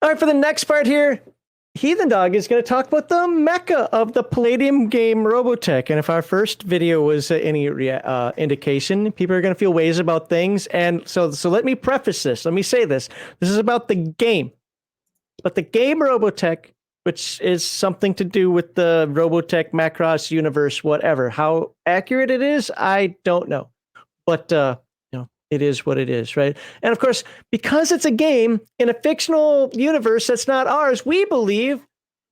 All right, for the next part here, Heathen Dog is going to talk about the mecha of the Palladium game Robotech. And if our first video was any indication, people are going to feel ways about things. And so let me preface this. Let me say this. This is about the game. But the game Robotech, which is something to do with the Robotech Macross universe, whatever. How accurate it is, I don't know. But, it is what it is, right? And of course, because it's a game in a fictional universe that's not ours, we believe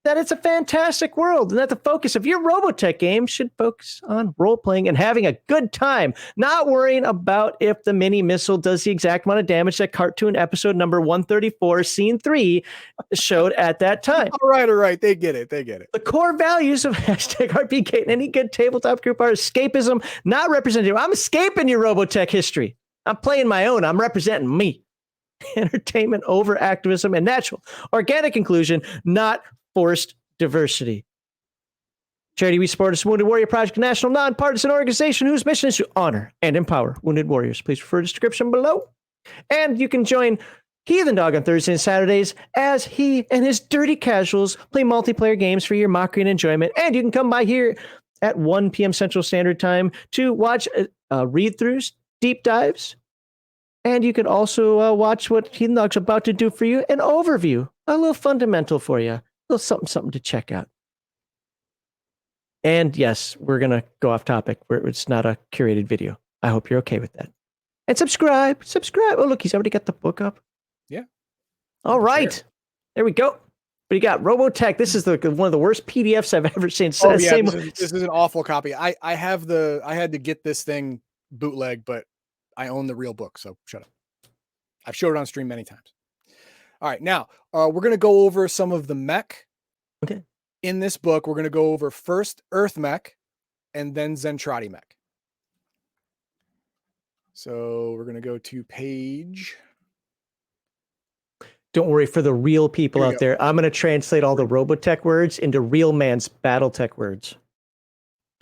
that it's a fantastic world and that the focus of your Robotech game should focus on role-playing and having a good time, not worrying about if the mini missile does the exact amount of damage that cartoon episode number 134, scene 3 showed at that time. All right. They get it. The core values of #RPG and any good tabletop group are escapism, not representative. I'm escaping your Robotech history. I'm playing my own. I'm representing me. Entertainment over activism and natural, organic inclusion, not forced diversity. Charity we support is Wounded Warrior Project, a national nonpartisan organization whose mission is to honor and empower wounded warriors. Please refer to the description below. And you can join Heathen Dog on Thursdays and Saturdays as he and his dirty casuals play multiplayer games for your mockery and enjoyment. And you can come by here at 1 p.m. Central Standard Time to watch read-throughs, deep dives, and you can also watch what Heathen Dog's about to do for you, an overview, a little fundamental for you, a little something to check out. And yes, we're going to go off topic where it's not a curated video. I hope you're okay with that. And subscribe. Oh, look, he's already got the book up. Yeah. All right. There we go. What do you got? Robotech. This is one of the worst PDFs I've ever seen. Oh, yeah, this is an awful copy. I had to get this thing bootleg, but I own the real book, so shut up. I've showed it on stream many times. All right, now we're going to go over some of the mech. Okay. In this book, we're going to go over first Earth mech and then Zentradi mech. So we're going to go to page. Don't worry, for the real people out there, I'm going to translate all the Robotech words into real man's Battletech words.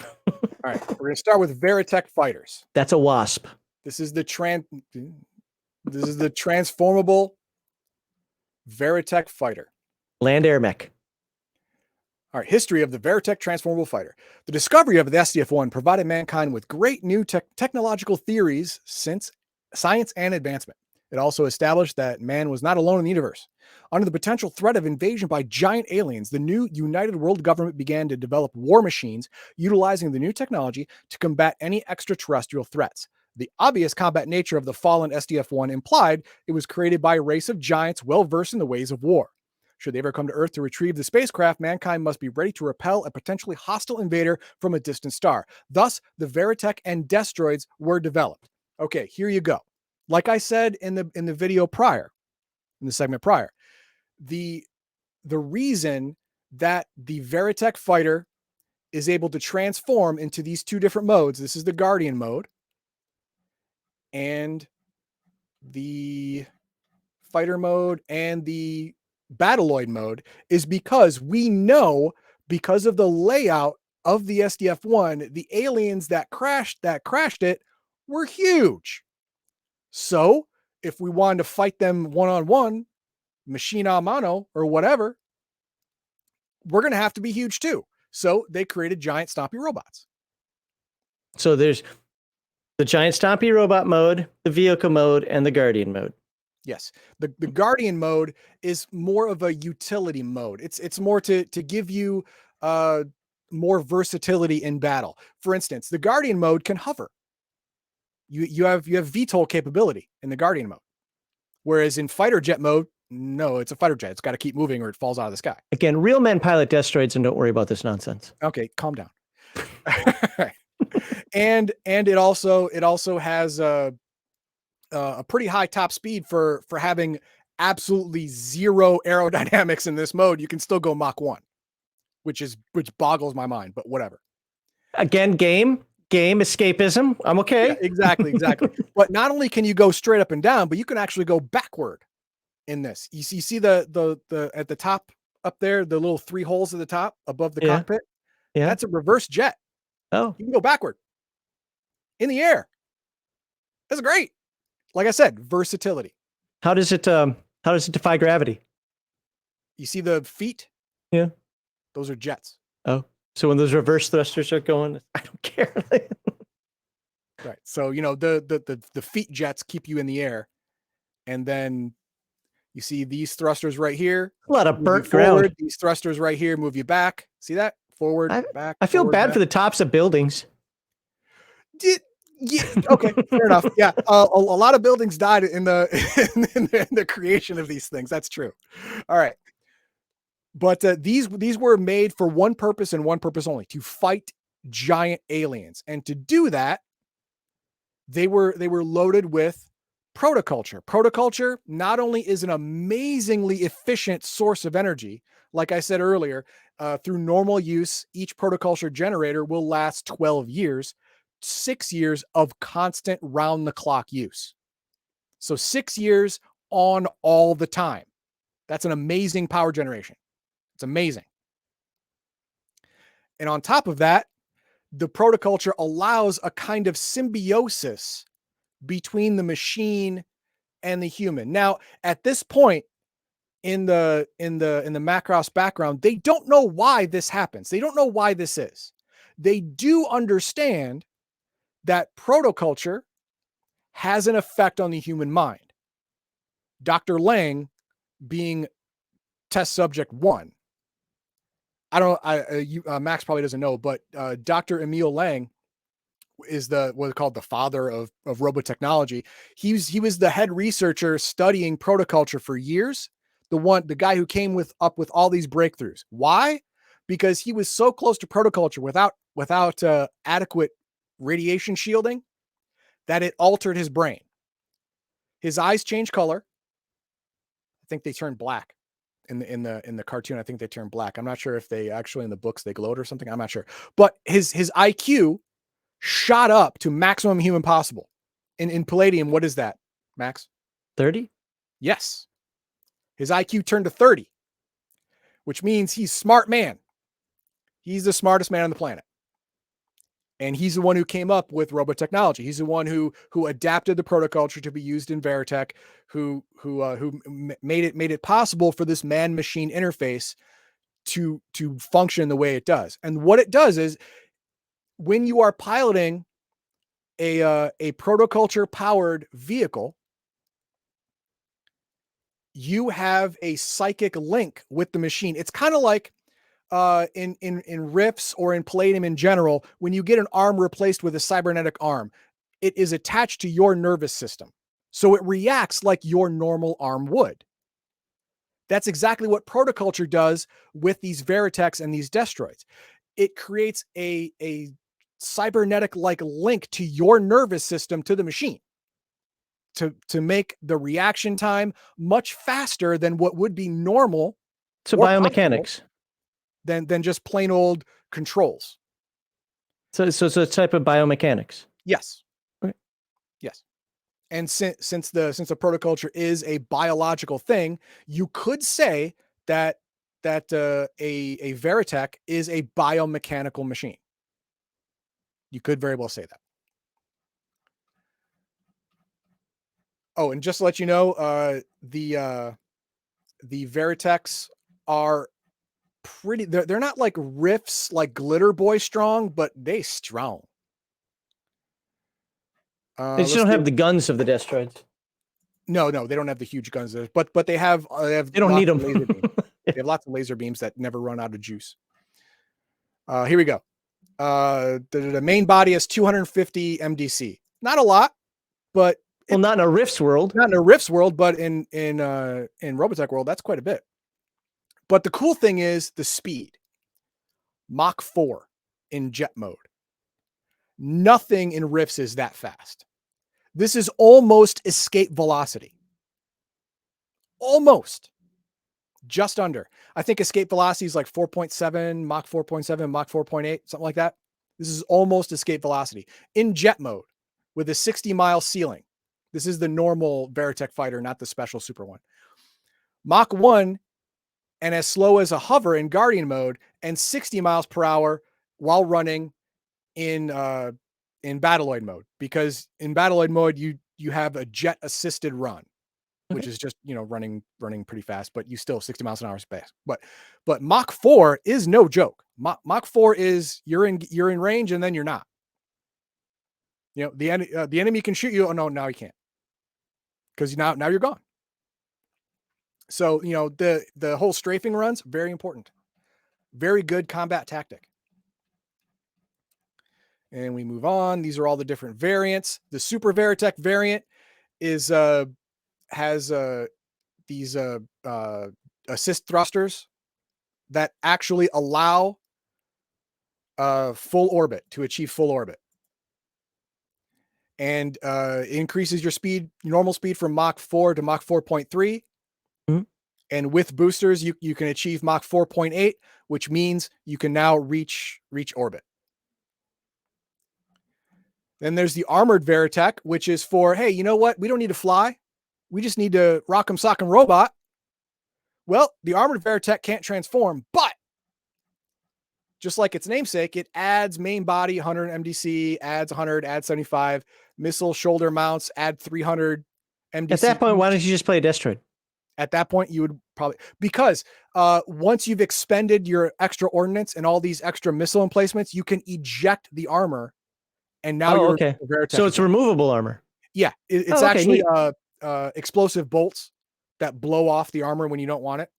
All right, we're going to start with Veritech fighters. That's a wasp. This is the transformable Veritech fighter. Land air mech. All right, history of the Veritech transformable fighter. The discovery of the SDF-1 provided mankind with great new technological theories, since science and advancement. It also established that man was not alone in the universe. Under the potential threat of invasion by giant aliens, the new United World Government began to develop war machines, utilizing the new technology to combat any extraterrestrial threats. The obvious combat nature of the fallen SDF-1 implied it was created by a race of giants well-versed in the ways of war. Should they ever come to Earth to retrieve the spacecraft, mankind must be ready to repel a potentially hostile invader from a distant star. Thus, the Veritech and Destroids were developed. Okay, here you go. Like I said in the video prior, in the segment prior, the reason that the Veritech fighter is able to transform into these two different modes, this is the Guardian mode, and the fighter mode and the Battloid mode, is because we know, because of the layout of the SDF-1, the aliens that crashed it were huge. So if we wanted to fight them one-on-one, machine a mano or whatever, we're going to have to be huge too. So they created giant stompy robots. So there's the giant stompy robot mode, the vehicle mode, and the Guardian mode. Yes. The Guardian mode is more of a utility mode. It's more to give you more versatility in battle. For instance, the Guardian mode can hover. You have VTOL capability in the Guardian mode. Whereas in fighter jet mode, no, it's a fighter jet. It's got to keep moving or it falls out of the sky. Again, real men pilot Destroids and don't worry about this nonsense. Okay, calm down. And it also has a pretty high top speed for having absolutely zero aerodynamics in this mode. You can still go Mach 1, which boggles my mind, but whatever. Again, game escapism. I'm okay. Yeah, exactly. But not only can you go straight up and down, but you can actually go backward in this. You see the at the top up there, the little 3 holes at the top above the cockpit. Yeah, that's a reverse jet. Oh, you can go backward in the air. That's great. Like I said, versatility. How does it defy gravity? You see the feet? Yeah. Those are jets. Oh, so when those reverse thrusters are going, I don't care. Right. So, the feet jets keep you in the air. And then you see these thrusters right here. A lot of Move you burnt forward. ground. These thrusters right here move you back. See that? Forward, back. I feel forward, bad back. for the tops of buildings. Yeah, okay, fair enough. Yeah, a lot of buildings died in the in the creation of these things. That's true. All right, but these were made for one purpose and one purpose only: to fight giant aliens. And to do that, they were loaded with protoculture. Protoculture not only is an amazingly efficient source of energy, like I said earlier, through normal use, each protoculture generator will last 12 years, 6 years of constant round the clock use. So 6 years on all the time. That's an amazing power generation. It's amazing. And on top of that, the protoculture allows a kind of symbiosis between the machine and the human. Now, at this point in the Macross background, they don't know why this happens. They don't know why this is. They do understand that protoculture has an effect on the human mind. Dr. Lang being test subject 1. Max probably doesn't know, but Dr. Emil Lang is what's called the father of robotechnology. He was the head researcher studying protoculture for years. The guy who came up with all these breakthroughs. Why? Because he was so close to protoculture without adequate radiation shielding that it altered his brain. His eyes changed color. I think they turned black in the cartoon. I think they turned black. I'm not sure if they actually in the books they glowed or something. I'm not sure. But his IQ shot up to maximum human possible. In Palladium, what is that, Max? 30? Yes. His IQ turned to 30, which means he's smart man. He's the smartest man on the planet. And he's the one who came up with robotechnology. He's the one who adapted the protoculture to be used in Veritech, who made it possible for this man-machine interface to function the way it does. And what it does is, when you are piloting a protoculture powered vehicle, you have a psychic link with the machine. It's kind of like in Rifts or in Palladium in general, when you get an arm replaced with a cybernetic arm, it is attached to your nervous system. So it reacts like your normal arm would. That's exactly what protoculture does with these Veritechs and these Destroids. It creates a cybernetic-like link to your nervous system to the machine to make the reaction time much faster than what would be normal. So biomechanics. Than just plain old controls. So it's a type of biomechanics. Yes. Okay. Yes. And since the protoculture is a biological thing, you could say that a Veritech is a biomechanical machine. You could very well say that. Oh, and just to let you know, the Veritechs are pretty. They're not like Rifts, like Glitter Boy strong, but they strong. They just don't have the guns of the Destroids. No, they don't have the huge guns, but they have. They don't need them. Laser beams. They have lots of laser beams that never run out of juice. Here we go. The main body has 250 MDC. Not a lot, but not in a Rifts world. Not in a Rifts world, but in Robotech world, that's quite a bit. But the cool thing is the speed. Mach 4 in jet mode. Nothing in Rifts is that fast. This is almost escape velocity. Almost. Just under. I think escape velocity is like 4.7, Mach 4.7, Mach 4.8, something like that. This is almost escape velocity. In jet mode, with a 60-mile ceiling. This is the normal Veritech fighter, not the special super one. Mach 1 and as slow as a hover in Guardian mode, and 60 miles per hour while running in Battloid mode. Because in Battloid mode, you have a jet assisted run. which is just, running pretty fast, but you still 60 miles an hour space. But Mach 4 is no joke. Mach 4 is you're in range and then you're not. The enemy can shoot you. Oh no, now he can't. Because now you're gone. So, the whole strafing runs, very important. Very good combat tactic. And we move on. These are all the different variants. The Super Veritech variant has these assist thrusters that actually allow full orbit, to achieve full orbit. And increases your speed, normal speed, from Mach 4 to Mach 4.3. And with boosters, you can achieve Mach 4.8, which means you can now reach orbit. Then there's the Armored Veritech, which is for, hey, you know what? We don't need to fly. We just need to rock'em sock'em robot. Well, the Armored Veritech can't transform, but just like its namesake, it adds main body 100 MDC, adds 100, adds 75, missile shoulder mounts, add 300 MDC. At that point, why don't you just play a Destroid? At that point, you would probably, because once you've expended your extra ordnance and all these extra missile emplacements, you can eject the armor, and now you're okay. So it's removable armor. Yeah, it's actually explosive bolts that blow off the armor when you don't want it,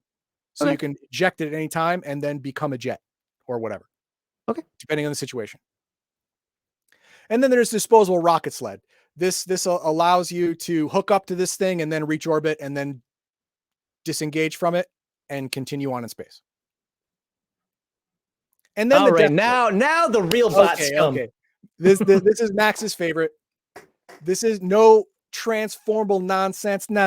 so you can eject it at any time and then become a jet or whatever. Okay, depending on the situation. And then there's disposable rocket sled. This allows you to hook up to this thing and then reach orbit and then disengage from it and continue on in space. And then now the real bots come. Okay. This is Max's favorite. This is no transformable nonsense. No.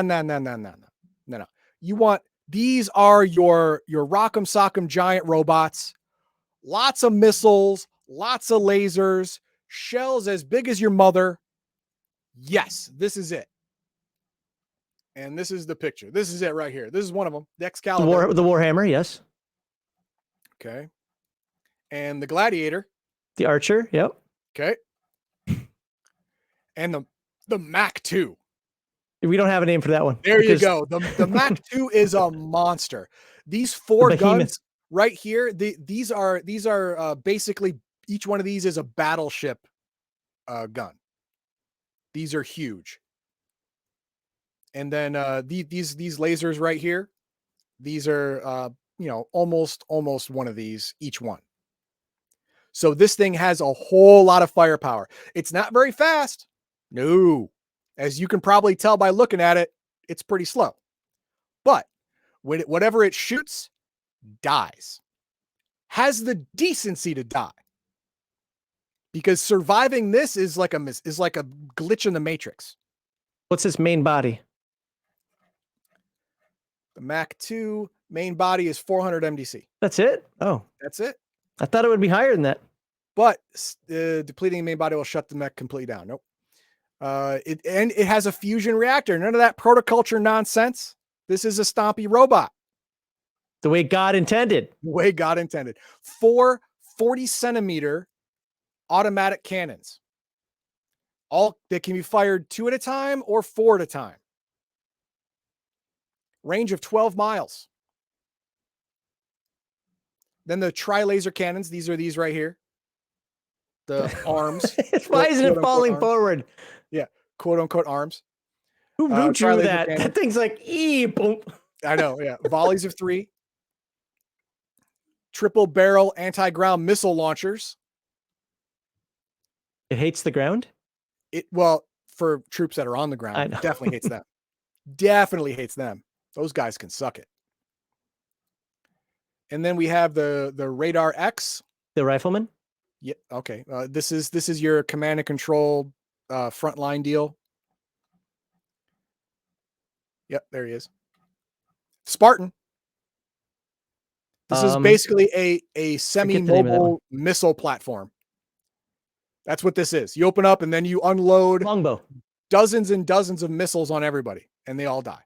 These are your rock'em sock'em giant robots. Lots of missiles, lots of lasers, shells as big as your mother. Yes, this is it. And this is the picture. This is it right here. This is one of them. The Excalibur. The Warhammer, yes. Okay. And the Gladiator. The Archer, yep. Okay. And the Mach 2. We don't have a name for that one. There you go. The Mach 2 is a monster. These four guns right here, these are basically, each one of these is a battleship gun. These are huge. And then these lasers right here, these are almost one of these each one. So this thing has a whole lot of firepower. It's not very fast. No. As you can probably tell by looking at it, it's pretty slow. But whatever it shoots dies. Has the decency to die. Because surviving this is like a glitch in the Matrix. What's its main body? The Mach 2 main body is 400 MDC. That's it? Oh. That's it. I thought it would be higher than that. But depleting the main body will shut the mech completely down. Nope. It has a fusion reactor. None of that protoculture nonsense. This is a stompy robot. The way God intended. The way God intended. 4 40-centimeter automatic cannons. All that can be fired 2 at a time or 4 at a time. Range of 12 miles. Then the tri-laser cannons. These are these right here. The arms. Why isn't it falling arms. Forward? Yeah, quote unquote arms. Who drew that? Cannons. That thing's like boom. I know. Yeah, volleys of 3. Triple barrel anti-ground missile launchers. It hates the ground. For troops that are on the ground, it definitely hates them. Definitely hates them. Those guys can suck it. And then we have the Radar X. The rifleman. Yeah. Okay. This is your command and control frontline deal. Yep. There he is. Spartan. This is basically a semi-mobile missile platform. That's what this is. You open up and then you unload longbow. Dozens and dozens of missiles on everybody, and they all die.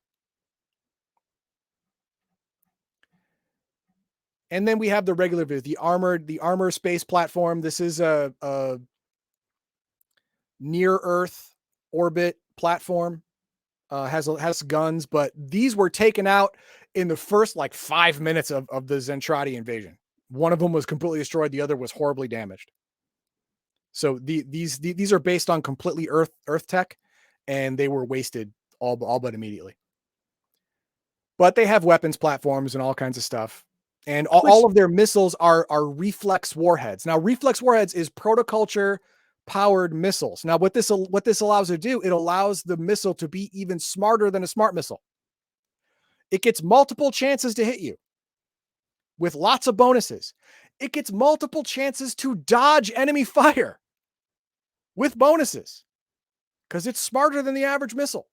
And then we have the regular the armor space platform. This is a near Earth orbit platform. has guns, but these were taken out in the first like 5 minutes of the Zentradi invasion. One of them was completely destroyed. The other was horribly damaged. So these are based on completely Earth tech, and they were wasted all but immediately. But they have weapons platforms and all kinds of stuff. And all of their missiles are reflex warheads. Now, reflex warheads is protoculture powered missiles. Now, what this allows it to do, it allows the missile to be even smarter than a smart missile. It gets multiple chances to hit you with lots of bonuses. It gets multiple chances to dodge enemy fire with bonuses because it's smarter than the average missile.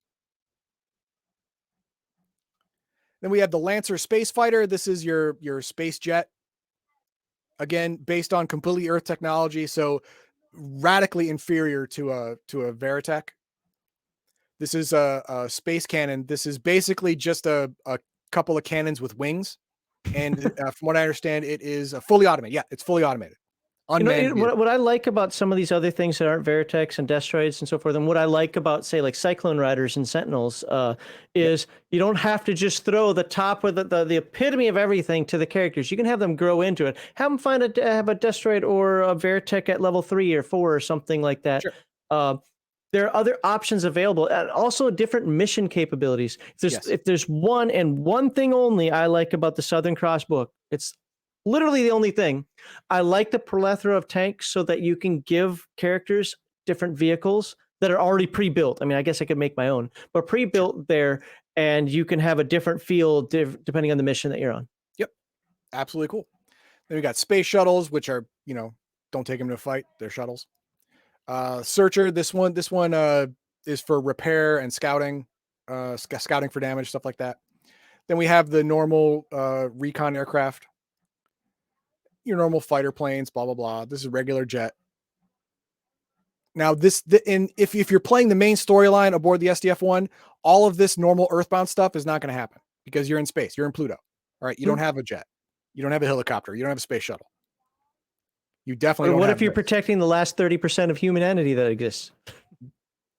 Then we have the Lancer Space Fighter. This is your space jet. Again, based on completely Earth technology, so radically inferior to a Veritech. This is a space cannon. This is basically just a couple of cannons with wings. And from what I understand, it is fully automated. Yeah, it's fully automated. Unmanned. What I like about some of these other things that aren't Veritechs and Destroids and so forth, and what I like about, say, like Cyclone Riders and Sentinels, is you don't have to just throw the top with the epitome of everything to the characters. You can have them grow into it. Have them have a Destroid or a Veritech at level 3 or 4 or something like that. Sure. There are other options available, and also different mission capabilities. If there's one thing only I like about the Southern Cross book, it's literally the only thing. I like the plethora of tanks so that you can give characters different vehicles that are already pre-built. I mean, I guess I could make my own, but pre-built there, and you can have a different feel depending on the mission that you're on. Yep. Absolutely cool. Then we got space shuttles, which are, don't take them to a fight. They're shuttles. Searcher, this one is for repair and scouting, scouting for damage, stuff like that. Then we have the normal recon aircraft. Your normal fighter planes, blah, blah, blah. This is a regular jet. Now, if you're playing the main storyline aboard the SDF-1, all of this normal Earthbound stuff is not going to happen because you're in space. You're in Pluto. All right. You don't have a jet. You don't have a helicopter. You don't have a space shuttle. You definitely don't. What if you're protecting the last 30% of humanity that exists?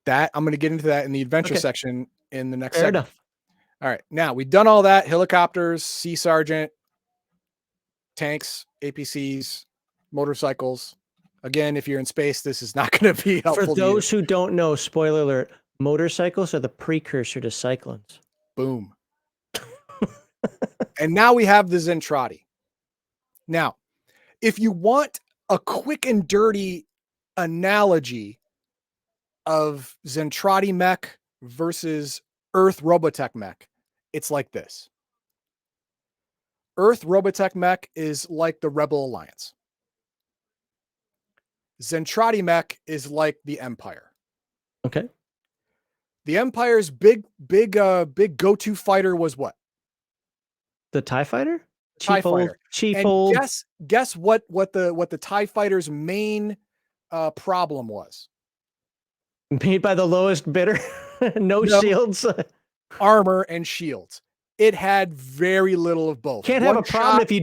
That I'm going to get into that in the adventure section in the next segment. Enough. All right. Now we've done all that. Helicopters, Sea Sergeant, tanks, APCs, motorcycles. Again, if you're in space, this is not going to be helpful. For those who don't know, spoiler alert, motorcycles are the precursor to cyclones. Boom. And now we have the Zentradi. Now, if you want a quick and dirty analogy of Zentradi mech versus Earth Robotech mech, it's like this. Earth Robotech mech is like the Rebel Alliance. Zentradi mech is like the Empire. Okay. The Empire's big go-to fighter was what? The TIE Fighter? TIE Fighter. Chief and old. Guess what the TIE Fighter's main problem was? Made by the lowest bidder. no shields. Armor and shields. It had very little of both. Can't have a problem if you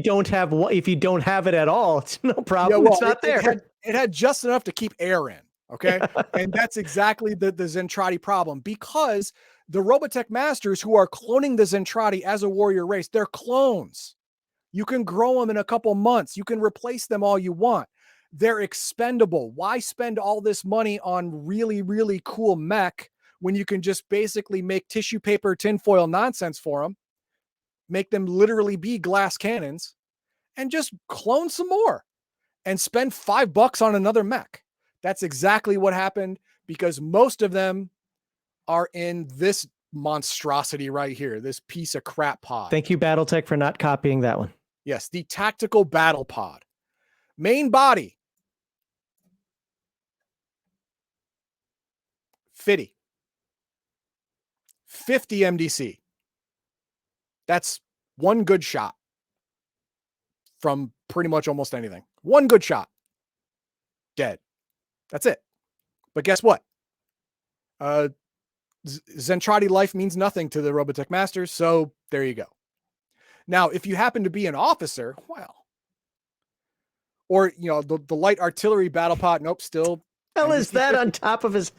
don't have it at all. It's no problem. Yeah, well, it's not there. It had just enough to keep air in. Okay. And that's exactly the Zentradi problem, because the Robotech masters who are cloning the Zentradi as a warrior race, they're clones. You can grow them in a couple months. You can replace them all you want. They're expendable. Why spend all this money on really, really cool mech when you can just basically make tissue paper, tinfoil nonsense for them, make them literally be glass cannons, and just clone some more and spend $5 on another mech? That's exactly what happened, because most of them are in this monstrosity right here, this piece of crap pod. Thank you, Battletech, for not copying that one. Yes, the tactical battle pod. Main body. 50 MDC. That's one good shot from pretty much almost anything. One good shot. Dead. That's it. But guess what? Zentradi life means nothing to the Robotech masters, so there you go. Now, if you happen to be an officer, well, or the light artillery battle pod, nope, still. Hell is that on top of his?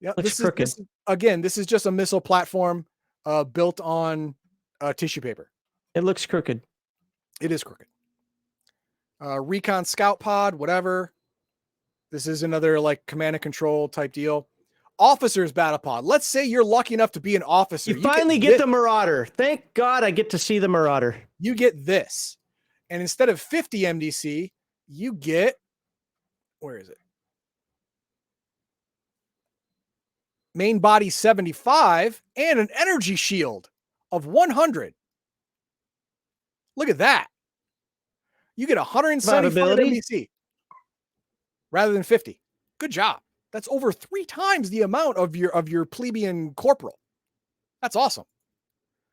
Yeah, Looks crooked. This is just a missile platform built on tissue paper. It looks crooked. It is crooked. Recon Scout Pod, whatever. This is another like command and control type deal. Officer's Battle Pod. Let's say you're lucky enough to be an officer. You finally get the Marauder. Thank God I get to see the Marauder. You get this. And instead of 50 MDC, you get, where is it? Main body 75 and an energy shield of 100. Look at that. You get 175 MDC rather than 50. Good job. That's over 3 times the amount of your plebeian corporal. That's awesome.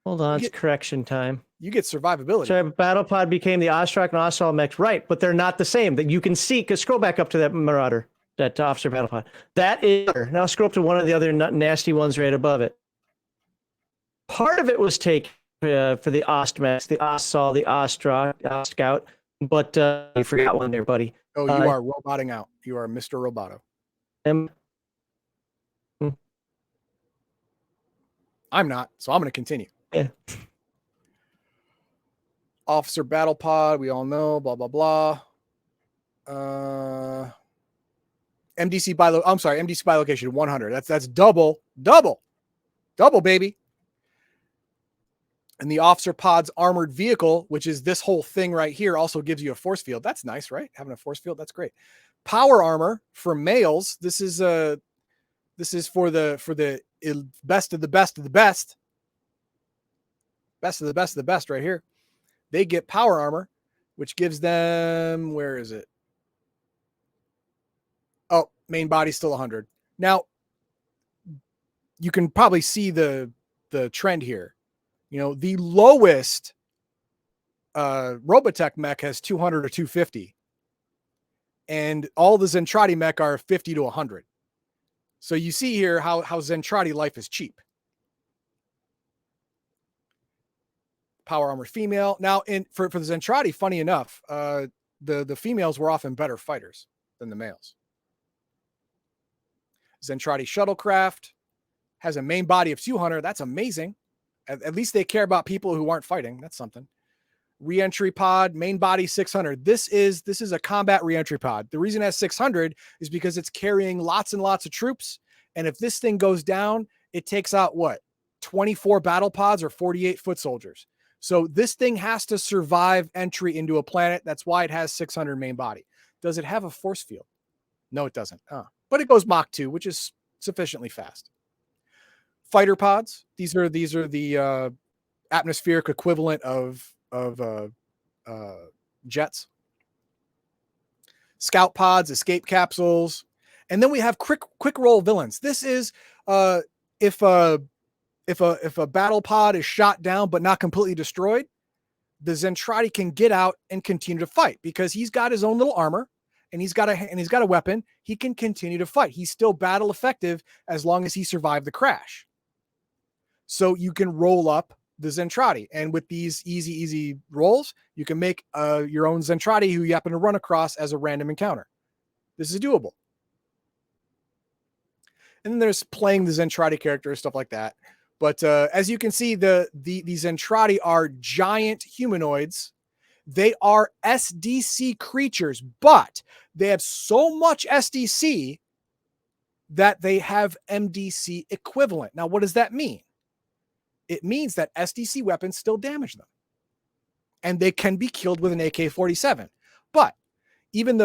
Hold on, it's correction time. You get survivability. So Battle Pod became the Ostrak and Ostral mechs, right? But they're not the same. That you can see. Cause scroll back up to that Marauder, that Officer Battle Pod. That is now scroll up to one of the other nasty ones right above it. Part of it was taken for the Ost mechs, the Ostsol, the Ostrak, Scout, but you forgot one there, buddy. Oh, you are roboting out. You are Mr. Roboto. I'm not, so I'm going to continue. Yeah. Officer Battle Pod, we all know, blah, blah, blah. MDC by location 100. That's double, baby. And the Officer Pod's armored vehicle, which is this whole thing right here, also gives you a force field. That's nice, right? Having a force field, that's great. Power armor for males. This is for the best of the best of the best. Best of the best of the best right here. They get power armor, which gives them, where is it? Oh, main body still 100. Now, you can probably see the trend here. You know, the lowest Robotech mech has 200 or 250. And all the Zentradi mech are 50 to 100. So you see here how Zentradi life is cheap. Power armor female. Now, for the Zentradi, funny enough, the females were often better fighters than the males. Zentradi shuttlecraft has a main body of 200. That's amazing. At least they care about people who aren't fighting. That's something. Reentry pod, main body 600. This is a combat reentry pod. The reason it has 600 is because it's carrying lots and lots of troops. And if this thing goes down, it takes out what? 24 battle pods or 48 foot soldiers. So this thing has to survive entry into a planet. That's why it has 600 main body. Does it have a force field? No, it doesn't. But it goes Mach 2, which is sufficiently fast. Fighter pods. These are the atmospheric equivalent of jets. Scout pods, escape capsules, and then we have quick roll villains. This is if a battle pod is shot down but not completely destroyed, the Zentradi can get out and continue to fight because he's got his own little armor and he's got a weapon. He can continue to fight. He's still battle effective as long as he survived the crash. So you can roll up the Zentradi, and with these easy rolls, you can make your own Zentradi who you happen to run across as a random encounter. This is doable. And then there's playing the Zentradi character, stuff like that. But as you can see, the Zentradi are giant humanoids. They are SDC creatures, but they have so much SDC that they have MDC equivalent. Now, what does that mean? It means that SDC weapons still damage them. And they can be killed with an AK-47. But even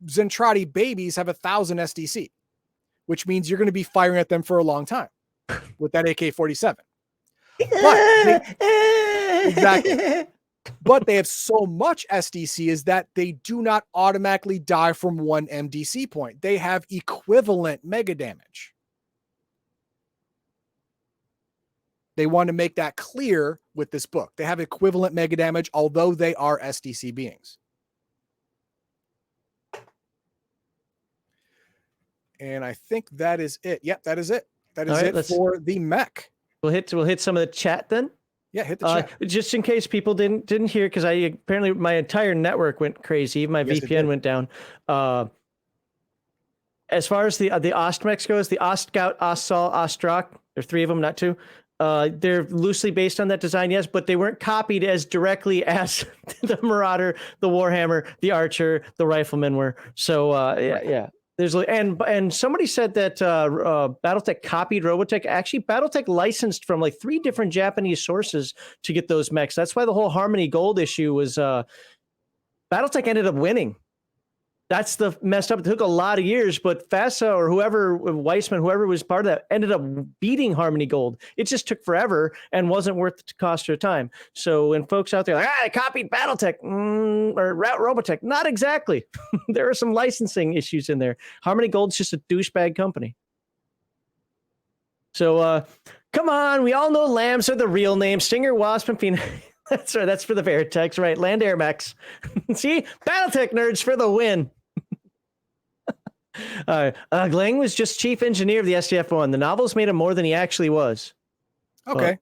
Zentradi babies have 1,000 SDC, which means you're going to be firing at them for a long time with that AK-47. Exactly. But they have so much SDC is that they do not automatically die from one MDC point. They have equivalent mega damage. They want to make that clear with this book. They have equivalent mega damage, although they are SDC beings. And I think that is it. Yep, that is it. That is it for the mech. We'll hit some of the chat then. Yeah, hit the chat. Just in case people didn't hear, because apparently my entire network went crazy. My VPN went down. as far as the Ostmechs goes, the Ostscout, Ostsol, Ostrak, there are 3 of them, not 2. They're loosely based on that design, yes, but they weren't copied as directly as the Marauder, the Warhammer, the Archer, the Rifleman were. So yeah. There's and somebody said that BattleTech copied Robotech. Actually, BattleTech licensed from like 3 different Japanese sources to get those mechs. That's why the whole Harmony Gold issue was BattleTech ended up winning. That's the messed up. It took a lot of years, but FASA or whoever, Weissman, whoever was part of that, ended up beating Harmony Gold. It just took forever and wasn't worth the cost or time. So when folks out there like, I copied BattleTech or Robotech, not exactly. There are some licensing issues in there. Harmony Gold's just a douchebag company. So come on, we all know Lambs are the real name. Stinger, Wasp, and Phoenix. That's right. That's for the Vertex, right? Land Air Max. See, BattleTech nerds for the win. Glang was just chief engineer of the SDF-1. The novels made him more than he actually was. Okay. But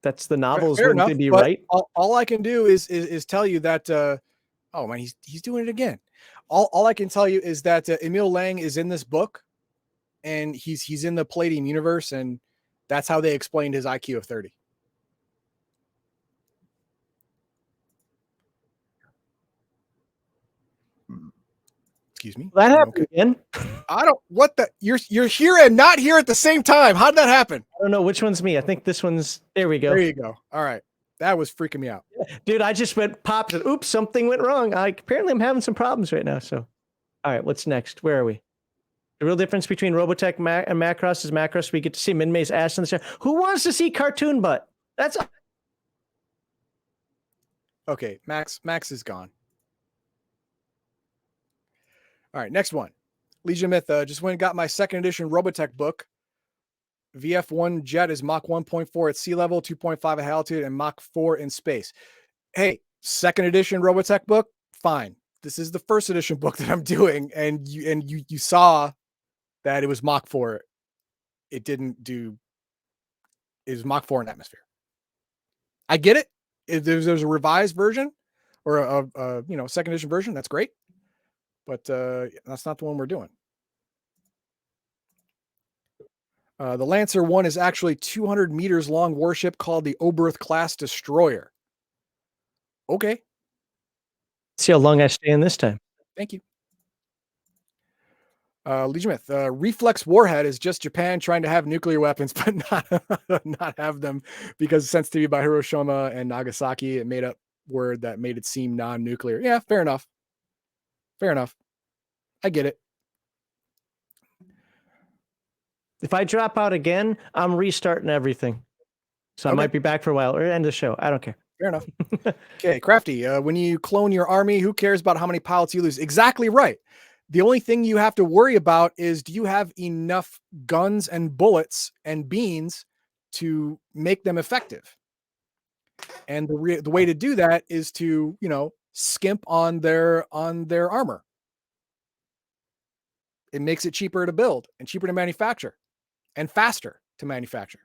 that's the novels Fair wouldn't enough, be but right. All I can do is tell you that, oh man, he's doing it again. All I can tell you is that Emil Lang is in this book, and he's in the Palladium universe, and that's how they explained his IQ of 30. Excuse me. That happened again. I don't. What the? You're here and not here at the same time. How did that happen? I don't know which one's me. I think this one's. There we go. There you go. All right. That was freaking me out. Dude, I just went popped. And, oops, something went wrong. Apparently I'm having some problems right now. So, all right, what's next? Where are we? The real difference between Robotech and Macross is Macross. We get to see Minmay's ass in the show. Who wants to see cartoon butt? That's okay. Max is gone. All right, next one. Legion Myth. Just went and got my 2nd edition Robotech book. VF1 jet is Mach 1.4 at sea level, 2.5 at altitude, and Mach 4 in space. Hey, 2nd edition Robotech book, fine. This is the 1st edition book that I'm doing, and you saw that it was Mach 4. It was Mach 4 in atmosphere. I get it. If there's a revised version or a 2nd edition version, that's great. But that's not the one we're doing. The Lancer 1 is actually 200 meters long warship called the Oberth class destroyer. Okay. see how long I stay in this time. Thank you. Legion Myth. Reflex warhead is just Japan trying to have nuclear weapons, but not have them because of sensitivity by Hiroshima and Nagasaki. It made up word that made it seem non-nuclear. Yeah, fair enough. Fair enough. I get it. If I drop out again, I'm restarting everything. So I might be back for a while or end the show. I don't care. Fair enough. Okay, Crafty. When you clone your army, who cares about how many pilots you lose? Exactly right. The only thing you have to worry about is, do you have enough guns and bullets and beans to make them effective? And the way to do that is to, skimp on their armor. It makes it cheaper to build and cheaper to manufacture and faster to manufacture.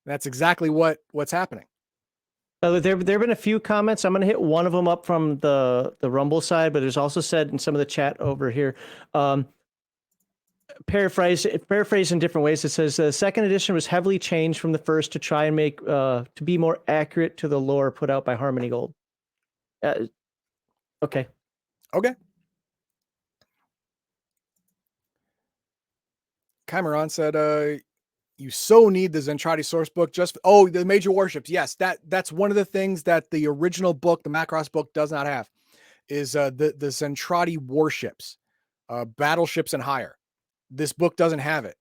That's exactly what's happening. There have been a few comments. I'm going to hit one of them up from the Rumble side, but there's also said in some of the chat over here, paraphrase in different ways. It says the 2nd edition was heavily changed from the 1st to try and make to be more accurate to the lore put out by Harmony Gold. Okay. Chimeron said, you so need the Zentradi source book the major warships. Yes, that's one of the things that the original book, the Macross book, does not have, is the Zentradi warships, battleships and higher. This book doesn't have it,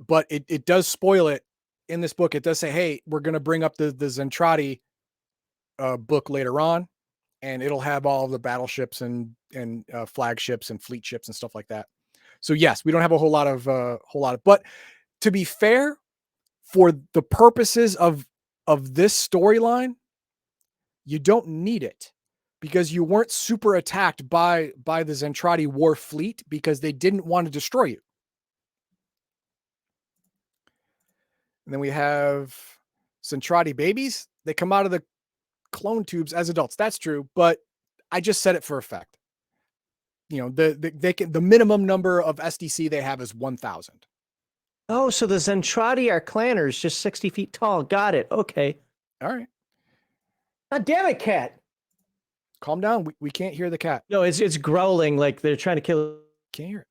but it does spoil it in this book. It does say, hey, we're going to bring up the Zentradi book later on, and it'll have all of the battleships and flagships and fleet ships and stuff like that. So yes, we don't have a whole lot of, but to be fair, for the purposes of this storyline, you don't need it because you weren't super attacked by the Zentradi war fleet because they didn't want to destroy you. And then we have Zentradi babies. They come out of the clone tubes as adults. That's true, but I just said it for effect. the minimum number of SDC they have is 1,000. Oh, so the Zentradi are clanners, just 60 feet tall. Got it. Okay. All right. God damn it, cat. Calm down. We can't hear the cat. No, it's growling like they're trying to kill. Can't hear it.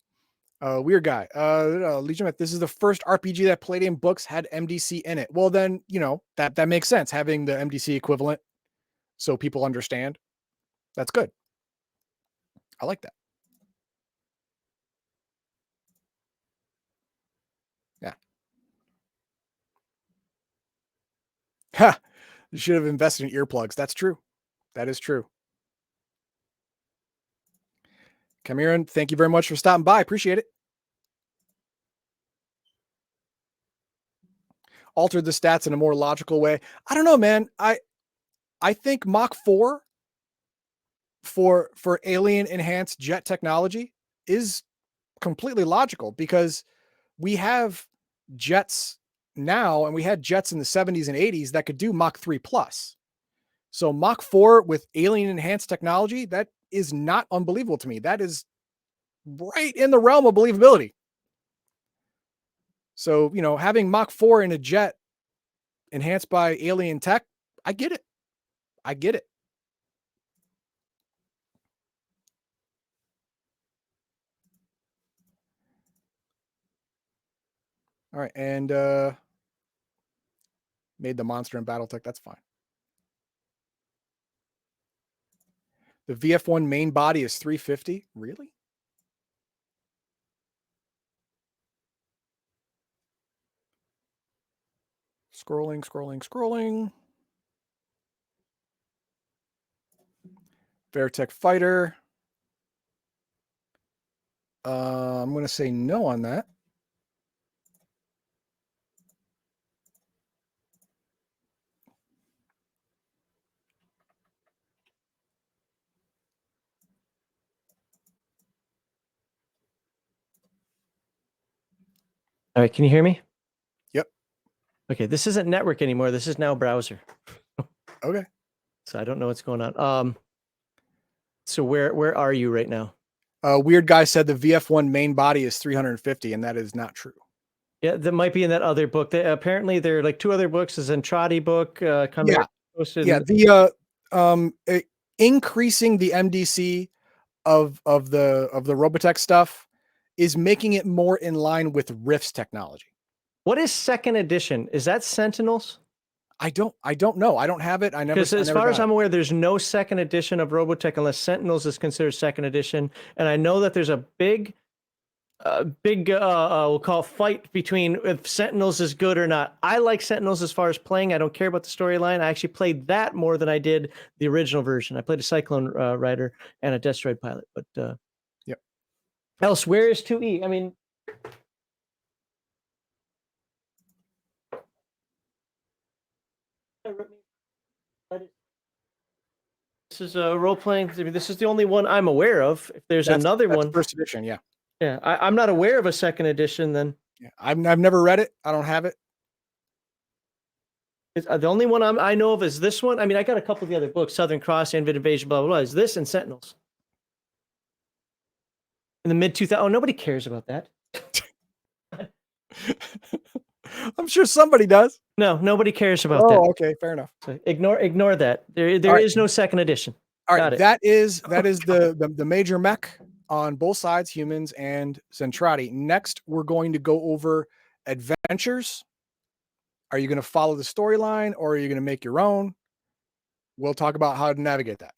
Weird guy. Legionofmyth, this is the first RPG that Palladium books had MDC in it. Well, then, that makes sense, having the MDC equivalent so people understand. That's good. I like that. Yeah. Ha! You should have invested in earplugs. That's true. That is true. Cameron, thank you very much for stopping by. Appreciate it. Altered the stats in a more logical way. I don't know, man. I think Mach 4 for alien enhanced jet technology is completely logical, because we have jets now, and we had jets in the 70s and 80s that could do Mach 3 plus. So Mach 4 with alien enhanced technology, that is not unbelievable to me. That is right in the realm of believability. So, having Mach 4 in a jet enhanced by alien tech, I get it. I get it. All right. And made the monster in Battletech. That's fine. The VF1 main body is 350. Really? Scrolling. Veritech Fighter. I'm going to say no on that. All right, can you hear me? Yep. Okay, this isn't network anymore. This is now browser. Okay. So I don't know what's going on. So where are you right now? Weird guy said the VF1 main body is 350, and that is not true. Yeah, that might be in that other book. Apparently there are like two other books, a Zentradi book coming. Yeah. Increasing the MDC of the Robotech stuff is making it more in line with Rift's technology. What is second edition? Is that Sentinels? I don't know. I don't have it. Because as far as I'm aware, there's no second edition of Robotech unless Sentinels is considered second edition. And I know that there's a big, we'll call it fight between if Sentinels is good or not. I like Sentinels as far as playing. I don't care about the storyline. I actually played that more than I did the original version. I played a Cyclone Rider and a Destroyed Pilot. But yep. Else, where is 2E? I mean, this is a role playing. I mean, this is the only one I'm aware of. If there's another one, first edition, yeah. Yeah, I'm not aware of a second edition. Then yeah, I've never read it. I don't have it. The only one I know of is this one. I mean, I got a couple of the other books: Southern Cross, Invid Invasion, blah blah blah. Is this and Sentinels in the mid 2000s? Oh, nobody cares about that. I'm sure somebody does. No, nobody cares about that. Oh, okay, fair enough. So ignore that. There is no second edition. All right, that is the major mech on both sides, humans and Zentradi. Next, we're going to go over adventures. Are you going to follow the storyline, or are you going to make your own? We'll talk about how to navigate that.